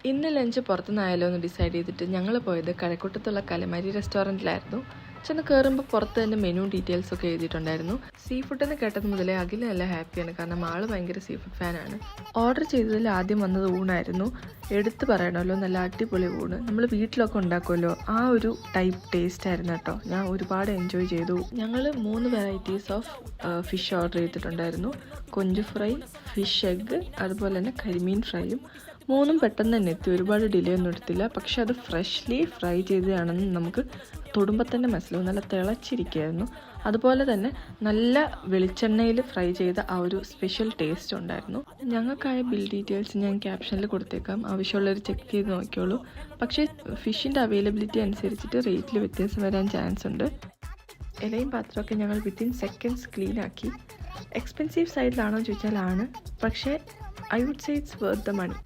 ഇന്ന് ലഞ്ച് പുറത്തുനിന്നായാലോ എന്ന് ഡിസൈഡ് ചെയ്തിട്ട് ഞങ്ങൾ പോയത് കഴക്കൂട്ടത്തുള്ള കലമാരി റെസ്റ്റോറൻറ്റിലായിരുന്നു. ചെന്ന് കയറുമ്പോൾ പുറത്ത് തന്നെ മെനു ഡീറ്റെയിൽസ് ഒക്കെ എഴുതിയിട്ടുണ്ടായിരുന്നു. സീ ഫുഡ് എന്ന് കേട്ടത് മുതലേ അഖില നല്ല ഹാപ്പിയാണ്, കാരണം ആൾ ഭയങ്കര സീ ഫുഡ് ഫാനാണ്. ഓർഡർ ചെയ്തതിൽ ആദ്യം വന്നത് ഊണായിരുന്നു. എടുത്ത് പറയണമല്ലോ, നല്ല അടിപൊളി ഊണ്. നമ്മൾ വീട്ടിലൊക്കെ ഉണ്ടാക്കുമല്ലോ, ആ ഒരു ടൈപ്പ് ടേസ്റ്റ് ആയിരുന്നു കേട്ടോ. ഞാൻ ഒരുപാട് എൻജോയ് ചെയ്തു. ഞങ്ങൾ 3 വെറൈറ്റീസ് ഓഫ് ഫിഷ് ഓർഡർ ചെയ്തിട്ടുണ്ടായിരുന്നു. കൊഞ്ച് ഫ്രൈ, ഫിഷ് എഗ്ഗ്, അതുപോലെ തന്നെ കരിമീൻ ഫ്രൈയും. 3ഉം പെട്ടെന്ന് തന്നെ എത്തി, ഒരുപാട് ഡിലേ ഒന്നും എടുത്തില്ല. പക്ഷെ അത് ഫ്രഷ്ലി ഫ്രൈ ചെയ്തതാണെന്ന് നമുക്ക് തൊടുമ്പോൾ തന്നെ മനസ്സിലാവും. നല്ല തിളച്ചിരിക്കുകയായിരുന്നു. അതുപോലെ തന്നെ നല്ല വെളിച്ചെണ്ണയിൽ ഫ്രൈ ചെയ്ത ആ ഒരു സ്പെഷ്യൽ ടേസ്റ്റ് ഉണ്ടായിരുന്നു. ഞങ്ങൾക്കായ ബിൽ ഡീറ്റെയിൽസ് ഞാൻ ക്യാപ്ഷനിൽ കൊടുത്തേക്കാം, ആവശ്യമുള്ളവർ ചെക്ക് ചെയ്ത് നോക്കിയോളൂ. പക്ഷേ ഫിഷിൻ്റെ അവൈലബിലിറ്റി അനുസരിച്ചിട്ട് റേറ്റിൽ വ്യത്യാസം വരാൻ ചാൻസ് ഉണ്ട്. ഇലയും പാത്രമൊക്കെ ഞങ്ങൾ വിത്തിൻ സെക്കൻഡ്സ് ക്ലീൻ ആക്കി. എക്സ്പെൻസീവ് സൈഡിലാണോ ചോദിച്ചാൽ ആണ്, പക്ഷേ I would say it's worth the money.